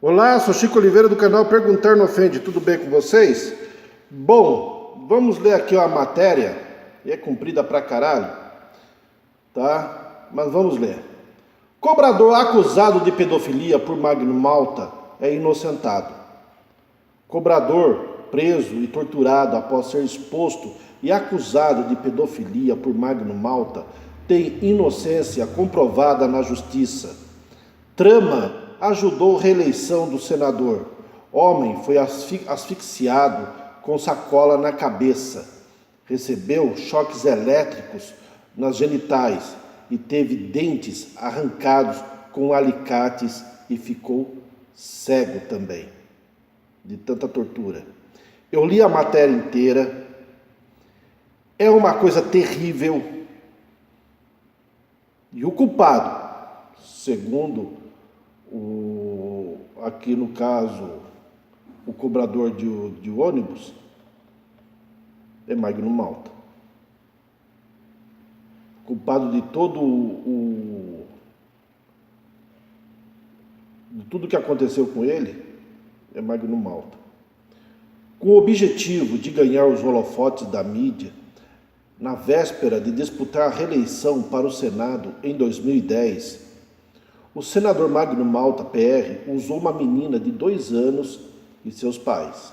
Olá, sou Chico Oliveira do canal Perguntar Não Ofende, tudo bem com vocês? Bom, vamos ler aqui uma matéria, é comprida pra caralho, tá? Mas vamos ler. Cobrador acusado de pedofilia por Magno Malta é inocentado. Cobrador preso e torturado após ser exposto e acusado de pedofilia por Magno Malta tem inocência comprovada na justiça. Trama ajudou reeleição do senador. Homem foi asfixiado com sacola na cabeça. Recebeu choques elétricos nas genitais e teve dentes arrancados com alicates e ficou cego também, de tanta tortura. Eu li a matéria inteira. É uma coisa terrível. E o culpado, segundo aqui no caso, o cobrador de ônibus, é Magno Malta. Culpado de tudo que aconteceu com ele, é Magno Malta. Com o objetivo de ganhar os holofotes da mídia, na véspera de disputar a reeleição para o Senado em 2010, o senador Magno Malta, PR, usou uma menina de 2 anos e seus pais.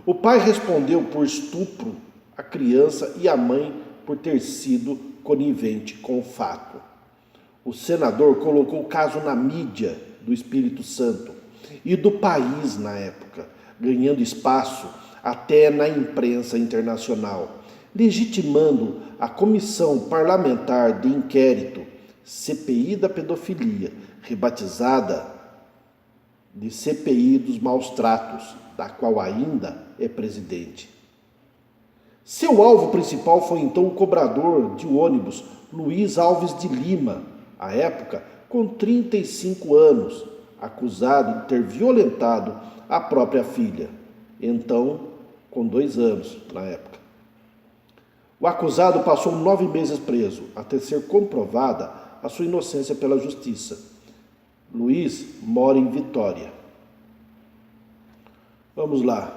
O pai respondeu por estupro à criança e a mãe por ter sido conivente com o fato. O senador colocou o caso na mídia do Espírito Santo e do país na época, ganhando espaço até na imprensa internacional, legitimando a Comissão Parlamentar de Inquérito, CPI da Pedofilia, rebatizada de CPI dos Maus Tratos, da qual ainda é presidente. Seu alvo principal foi então o cobrador de ônibus Luiz Alves de Lima, à época com 35 anos, acusado de ter violentado a própria filha, então com 2 anos na época. O acusado passou 9 meses preso, até ser comprovada a sua inocência pela justiça. Luiz mora em Vitória. Vamos lá.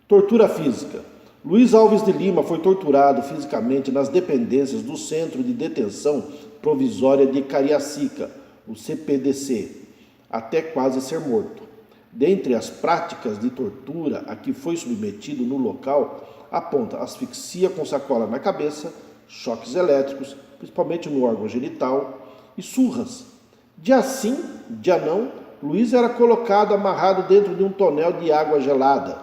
Tortura física. Luiz Alves de Lima foi torturado fisicamente nas dependências do Centro de Detenção Provisória de Cariacica, o CPDC, até quase ser morto. Dentre as práticas de tortura a que foi submetido no local, aponta asfixia com sacola na cabeça, choques elétricos, principalmente no órgão genital, e surras. Dia sim, dia não, Luiz era colocado amarrado dentro de um tonel de água gelada.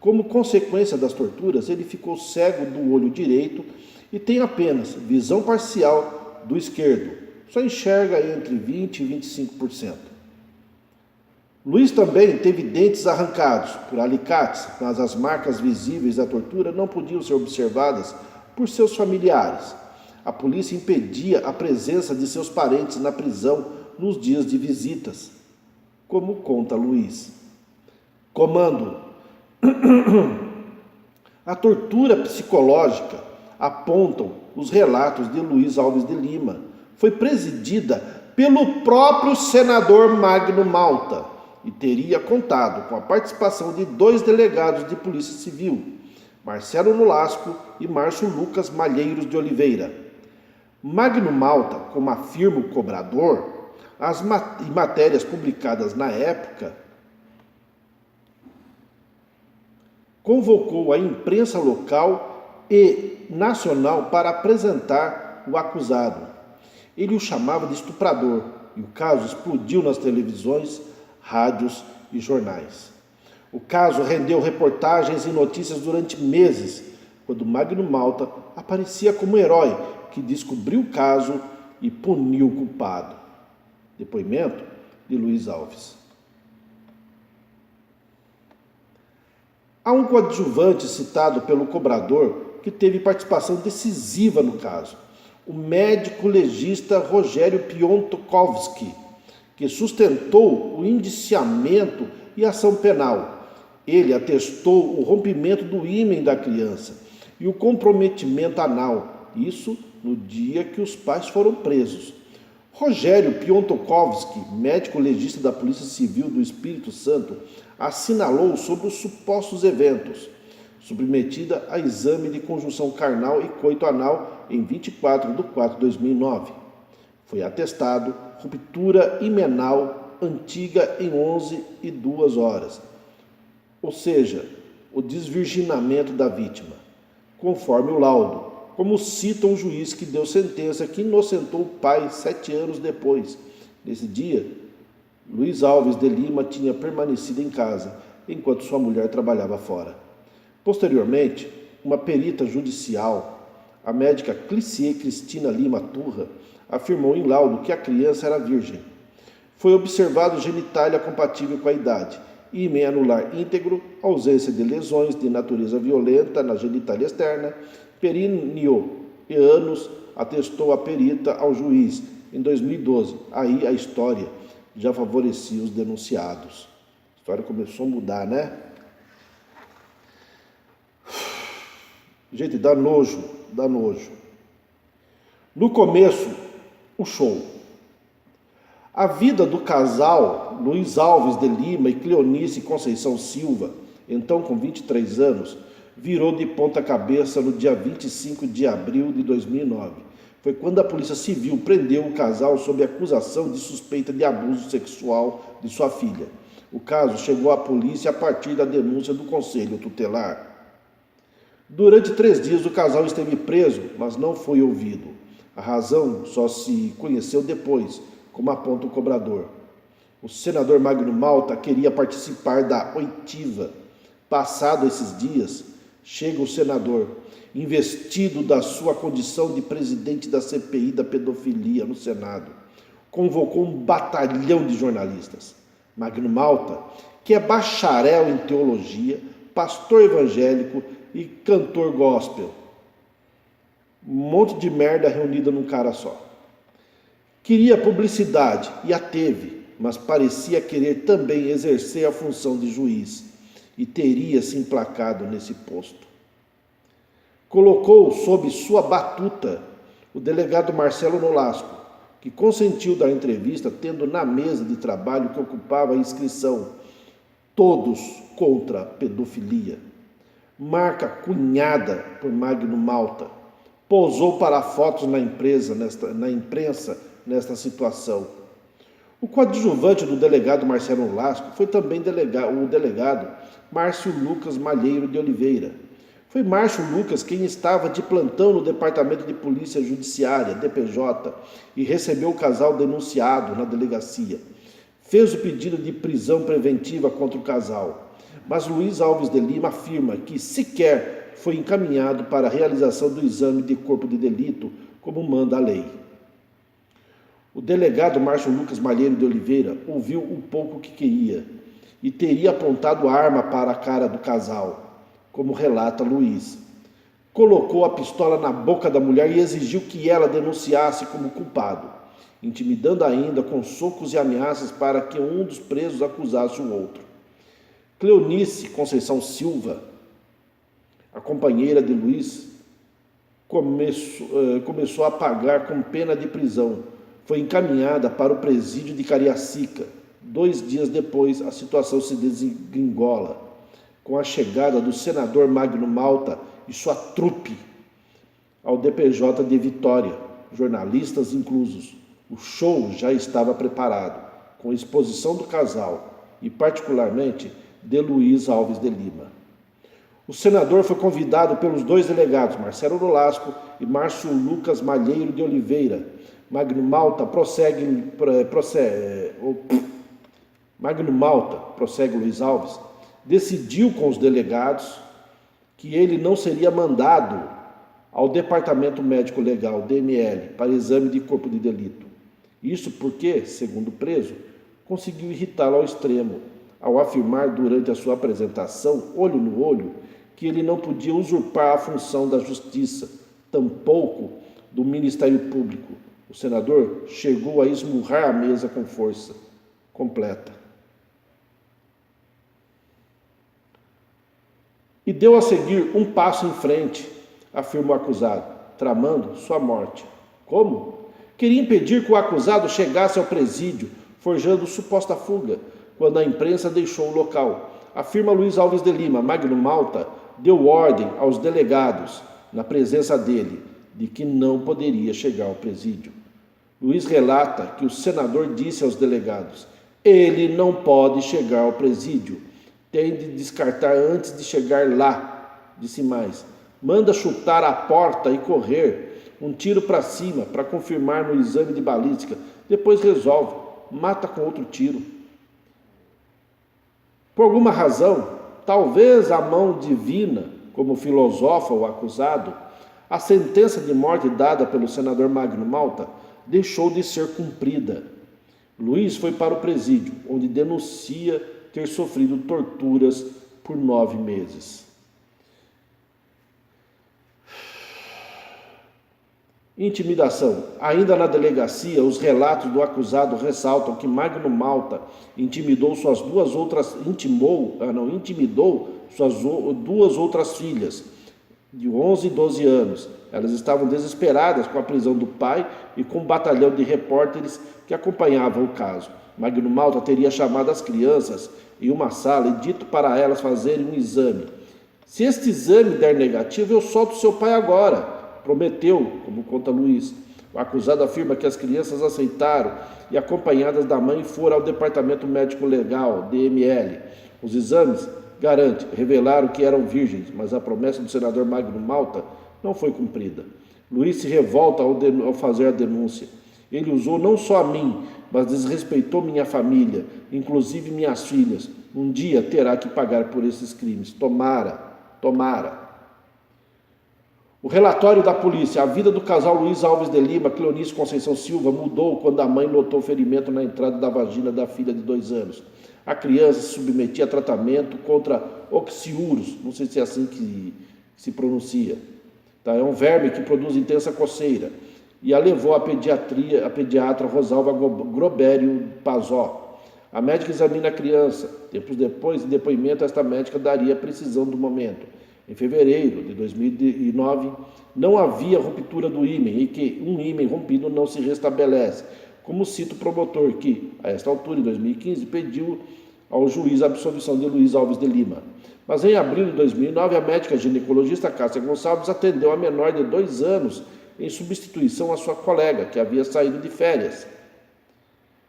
Como consequência das torturas, ele ficou cego do olho direito e tem apenas visão parcial do esquerdo. Só enxerga entre 20% e 25%. Luiz também teve dentes arrancados por alicates, mas as marcas visíveis da tortura não podiam ser observadas por seus familiares. A polícia impedia a presença de seus parentes na prisão nos dias de visitas, como conta Luiz. Comando. A tortura psicológica, apontam os relatos de Luiz Alves de Lima, foi presidida pelo próprio senador Magno Malta e teria contado com a participação de 2 delegados de polícia civil, Marcelo Nolasco e Márcio Lucas Malheiros de Oliveira. Magno Malta, como afirma o cobrador, as matérias publicadas na época, convocou a imprensa local e nacional para apresentar o acusado. Ele o chamava de estuprador e o caso explodiu nas televisões, rádios e jornais. O caso rendeu reportagens e notícias durante meses, quando Magno Malta aparecia como herói que descobriu o caso e puniu o culpado. Depoimento de Luiz Alves. Há um coadjuvante citado pelo cobrador que teve participação decisiva no caso, o médico legista Rogério Piontkowski, que sustentou o indiciamento e ação penal. Ele atestou o rompimento do ímen da criança e o comprometimento anal, isso no dia que os pais foram presos. Rogério Piontkowski, médico legista da Polícia Civil do Espírito Santo, assinalou sobre os supostos eventos, submetida a exame de conjunção carnal e coito anal em 24 de 4 de 2009. Foi atestado ruptura himenal antiga em 11h02, ou seja, o desvirginamento da vítima, conforme o laudo, como cita um juiz que deu sentença que inocentou o pai 7 anos depois. Nesse dia, Luiz Alves de Lima tinha permanecido em casa, enquanto sua mulher trabalhava fora. Posteriormente, uma perita judicial, a médica Clicier Cristina Lima Turra, afirmou em laudo que a criança era virgem. Foi observado genitália compatível com a idade, ímen anular íntegro, ausência de lesões de natureza violenta na genitália externa, períneo e ânus, atestou a perita ao juiz em 2012. Aí a história já favorecia os denunciados. A história começou a mudar, né? Gente, dá nojo, dá nojo. No começo, o show. A vida do casal Luiz Alves de Lima e Cleonice Conceição Silva, então com 23 anos, virou de ponta cabeça no dia 25 de abril de 2009. Foi quando a Polícia Civil prendeu o casal sob acusação de suspeita de abuso sexual de sua filha. O caso chegou à polícia a partir da denúncia do Conselho Tutelar. Durante 3 dias o casal esteve preso, mas não foi ouvido. A razão só se conheceu depois, como aponta o cobrador. O senador Magno Malta queria participar da oitiva. Passado esses dias, chega o senador, investido da sua condição de presidente da CPI da pedofilia no Senado. Convocou um batalhão de jornalistas. Magno Malta, que é bacharel em teologia, pastor evangélico e cantor gospel. Um monte de merda reunida num cara só. Queria publicidade e a teve, mas parecia querer também exercer a função de juiz e teria se emplacado nesse posto. Colocou sob sua batuta o delegado Marcelo Nolasco, que consentiu dar entrevista tendo na mesa de trabalho que ocupava a inscrição "Todos contra a pedofilia", marca cunhada por Magno Malta. Posou para fotos na imprensa nesta situação. O coadjuvante do delegado Marcelo Nolasco foi também o delegado Márcio Lucas Malheiro de Oliveira. Foi Márcio Lucas quem estava de plantão no Departamento de Polícia Judiciária, DPJ, e recebeu o casal denunciado na delegacia. Fez o pedido de prisão preventiva contra o casal, mas Luiz Alves de Lima afirma que sequer foi encaminhado para a realização do exame de corpo de delito, como manda a lei. O delegado Márcio Lucas Malheiro de Oliveira ouviu o pouco que queria e teria apontado a arma para a cara do casal, como relata Luiz. Colocou a pistola na boca da mulher e exigiu que ela denunciasse como culpado, intimidando ainda com socos e ameaças para que um dos presos acusasse o outro. Cleonice Conceição Silva, a companheira de Luiz, começou a pagar com pena de prisão. Foi encaminhada para o presídio de Cariacica. 2 dias depois, a situação se desgringola, com a chegada do senador Magno Malta e sua trupe ao DPJ de Vitória, jornalistas inclusos. O show já estava preparado, com exposição do casal e, particularmente, de Luiz Alves de Lima. O senador foi convidado pelos 2 delegados, Marcelo Nolasco e Márcio Lucas Malheiro de Oliveira. Magno Malta, prossegue Luiz Alves, decidiu com os delegados que ele não seria mandado ao Departamento Médico Legal, DML, para exame de corpo de delito. Isso porque, segundo o preso, conseguiu irritá-lo ao extremo, ao afirmar durante a sua apresentação, olho no olho, que ele não podia usurpar a função da justiça, tampouco do Ministério Público. O senador chegou a esmurrar a mesa com força completa. E deu a seguir um passo em frente, afirma o acusado, tramando sua morte. Como? Queria impedir que o acusado chegasse ao presídio, forjando suposta fuga, quando a imprensa deixou o local. Afirma Luiz Alves de Lima, Magno Malta deu ordem aos delegados, na presença dele, de que não poderia chegar ao presídio. Luiz relata que o senador disse aos delegados: ele não pode chegar ao presídio, tem de descartar antes de chegar lá. Disse mais: manda chutar a porta e correr, um tiro para cima para confirmar no exame de balística, depois resolve, mata com outro tiro. Por alguma razão, talvez a mão divina, como filosofa o acusado, a sentença de morte dada pelo senador Magno Malta deixou de ser cumprida. Luiz foi para o presídio, onde denuncia ter sofrido torturas por 9 meses. Intimidação. Ainda na delegacia, os relatos do acusado ressaltam que Magno Malta intimidou suas duas outras filhas, de 11 e 12 anos. Elas estavam desesperadas com a prisão do pai e com um batalhão de repórteres que acompanhavam o caso. Magno Malta teria chamado as crianças em uma sala e dito para elas fazerem um exame. Se este exame der negativo, eu solto seu pai agora. Prometeu, como conta Luiz. O acusado afirma que as crianças aceitaram e, acompanhadas da mãe, foram ao Departamento Médico Legal, DML. Os exames, garante, revelaram que eram virgens, mas a promessa do senador Magno Malta não foi cumprida. Luiz se revolta ao fazer a denúncia. Ele usou não só a mim, mas desrespeitou minha família, inclusive minhas filhas. Um dia terá que pagar por esses crimes. Tomara. O relatório da polícia: a vida do casal Luiz Alves de Lima, Cleonice Conceição Silva, mudou quando a mãe notou ferimento na entrada da vagina da filha de 2 anos. A criança se submetia a tratamento contra oxiurus, não sei se é assim que se pronuncia. Tá? É um verme que produz intensa coceira. E a levou à pediatra Rosalva Grobério Pazó. A médica examina a criança. Tempos depois, em depoimento, esta médica daria a precisão do momento. Em fevereiro de 2009, não havia ruptura do ímen e que um ímen rompido não se restabelece, como cita o promotor que, a esta altura, em 2015, pediu ao juiz a absolvição de Luiz Alves de Lima. Mas em abril de 2009, a médica ginecologista Cássia Gonçalves atendeu a menor de 2 anos em substituição à sua colega, que havia saído de férias.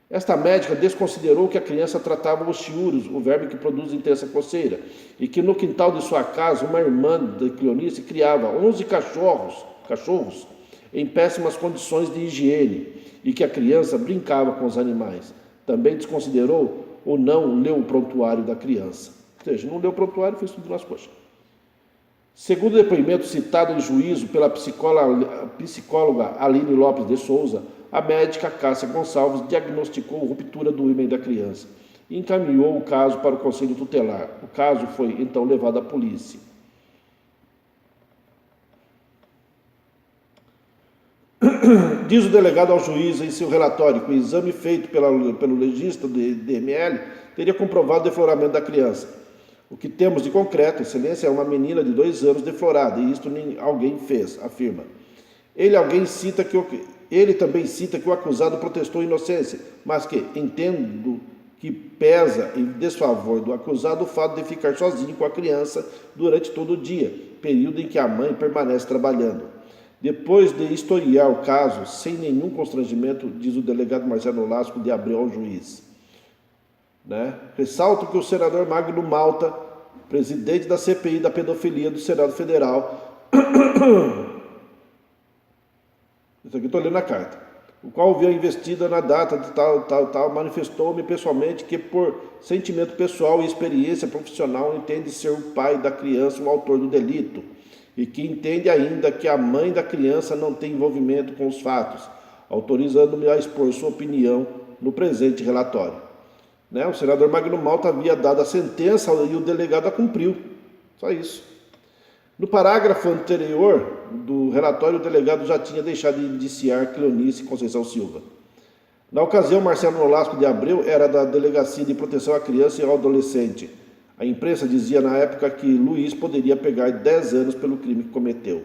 Esta médica desconsiderou que a criança tratava oxiurus, o verme que produz intensa coceira, e que no quintal de sua casa uma irmã de Cleonice criava 11 cachorros em péssimas condições de higiene, e que a criança brincava com os animais. Também desconsiderou ou não leu o prontuário da criança. Ou seja, não leu o prontuário e fez tudo nas coxas. Segundo o depoimento citado em juízo pela psicóloga Aline Lopes de Souza, a médica Cássia Gonçalves diagnosticou ruptura do ímen da criança e encaminhou o caso para o Conselho Tutelar. O caso foi então levado à polícia. Diz o delegado ao juiz em seu relatório que o exame feito pelo legista do DML teria comprovado o defloramento da criança. O que temos de concreto, excelência, é uma menina de 2 anos deflorada, e isto alguém fez, afirma. Ele também cita que o acusado protestou inocência, mas que, entendo que pesa em desfavor do acusado o fato de ficar sozinho com a criança durante todo o dia, período em que a mãe permanece trabalhando. Depois de historiar o caso, sem nenhum constrangimento, diz o delegado Marcelo Lasco de Abreu ao juiz. Ressalto que o senador Magno Malta, presidente da CPI da pedofilia do Senado Federal, isso aqui estou lendo a carta, o qual viu a investida na data de tal, manifestou-me pessoalmente que, por sentimento pessoal e experiência profissional, entende ser o pai da criança o autor do delito, e que entende ainda que a mãe da criança não tem envolvimento com os fatos, autorizando-me a expor sua opinião no presente relatório. O senador Magno Malta havia dado a sentença e o delegado a cumpriu. Só isso. No parágrafo anterior do relatório, o delegado já tinha deixado de indiciar Cleonice Conceição Silva. Na ocasião, Marcelo Nolasco de Abreu era da Delegacia de Proteção à Criança e ao Adolescente. A imprensa dizia na época que Luiz poderia pegar 10 anos pelo crime que cometeu.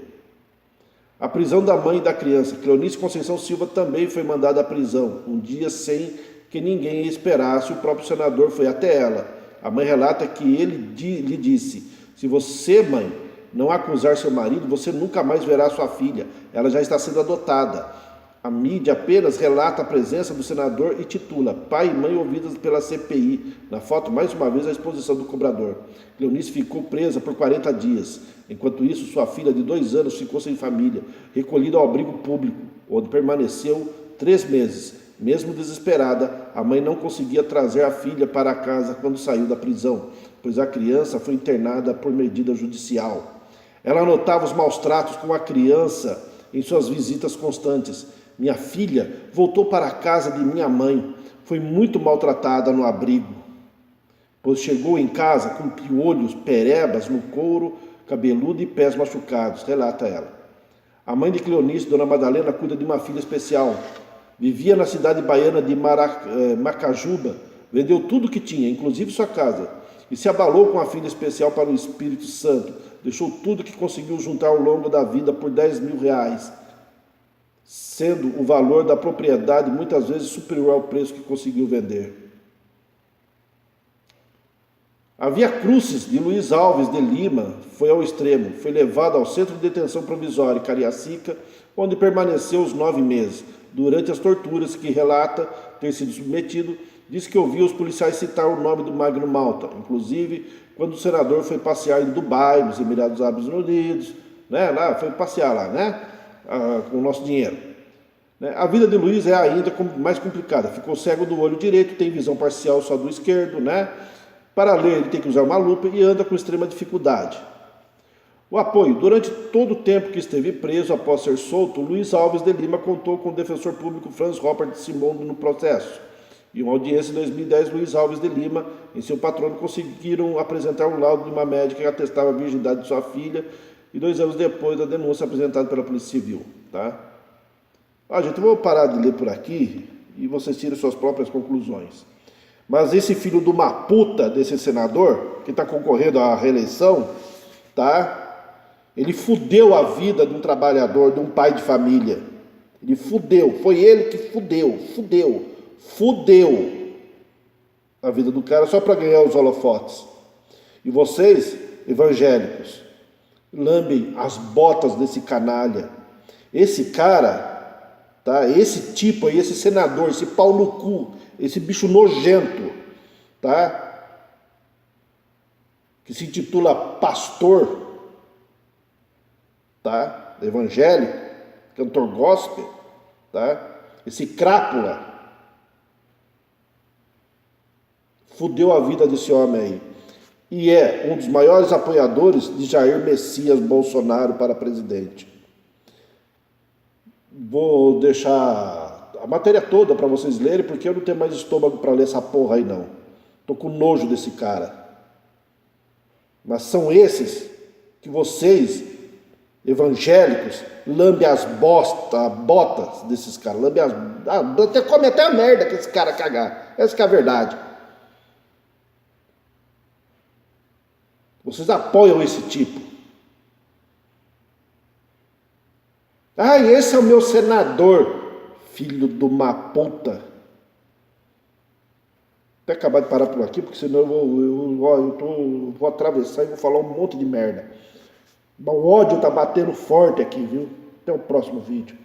A prisão da mãe e da criança. Cleonice Conceição Silva também foi mandada à prisão, um dia sem que ninguém esperasse. O próprio senador foi até ela. A mãe relata que ele lhe disse: se você, mãe, não acusar seu marido, você nunca mais verá sua filha. Ela já está sendo adotada. A mídia apenas relata a presença do senador e titula: pai e mãe ouvidas pela CPI. Na foto, mais uma vez, a exposição do cobrador. Cleonice ficou presa por 40 dias. Enquanto isso, sua filha de 2 anos ficou sem família, recolhida ao abrigo público, onde permaneceu 3 meses. Mesmo desesperada, a mãe não conseguia trazer a filha para casa quando saiu da prisão, pois a criança foi internada por medida judicial. Ela notava os maus tratos com a criança em suas visitas constantes. Minha filha voltou para a casa de minha mãe. Foi muito maltratada no abrigo, pois chegou em casa com piolhos, perebas no couro cabeludo e pés machucados, relata ela. A mãe de Cleonice, Dona Madalena, cuida de uma filha especial. Vivia na cidade baiana de Macajuba, vendeu tudo que tinha, inclusive sua casa, e se abalou com a filha especial para o Espírito Santo. Deixou tudo que conseguiu juntar ao longo da vida por R$10.000, sendo o valor da propriedade muitas vezes superior ao preço que conseguiu vender. A Via Crucis de Luiz Alves de Lima foi ao extremo. Foi levado ao Centro de Detenção Provisória, Cariacica, onde permaneceu os 9 meses. Durante as torturas que relata ter sido submetido, diz que ouviu os policiais citar o nome do Magno Malta, inclusive quando o senador foi passear em Dubai, nos Emirados Árabes Unidos, né? Lá, foi passear lá, né? Com o nosso dinheiro. A vida de Luiz é ainda mais complicada. Ficou cego do olho direito, tem visão parcial só do esquerdo, né? Para ler ele tem que usar uma lupa e anda com extrema dificuldade. O apoio. Durante todo o tempo que esteve preso após ser solto, Luiz Alves de Lima contou com o defensor público Franz Robert Simon no processo. Em uma audiência em 2010, Luiz Alves de Lima e seu patrono conseguiram apresentar um laudo de uma médica que atestava a virgindade de sua filha e 2 anos depois da denúncia apresentada pela Polícia Civil. Tá? Gente, eu vou parar de ler por aqui e vocês tiram suas próprias conclusões. Mas esse filho de uma puta desse senador, que está concorrendo à reeleição, tá? Ele fudeu a vida de um trabalhador, de um pai de família. Ele fudeu, foi ele que fudeu a vida do cara só para ganhar os holofotes. E vocês, evangélicos, lambem as botas desse canalha. Esse cara, tá? Esse tipo aí, esse senador, esse pau no cu, esse bicho nojento, tá? Que se intitula pastor, tá? Evangélico, cantor gospel, tá? Esse crápula fudeu a vida desse homem aí. E é um dos maiores apoiadores de Jair Messias Bolsonaro para presidente. Vou deixar a matéria toda para vocês lerem, porque eu não tenho mais estômago para ler essa porra aí não. Tô com nojo desse cara. Mas são esses que vocês, evangélicos, lambem as botas desses caras. Come até a merda que esse cara cagar. Essa que é a verdade. Vocês apoiam esse tipo. Esse é o meu senador. Filho de uma puta. Vou acabar de parar por aqui, porque senão eu vou atravessar e vou falar um monte de merda. O ódio tá batendo forte aqui, viu? Até o próximo vídeo.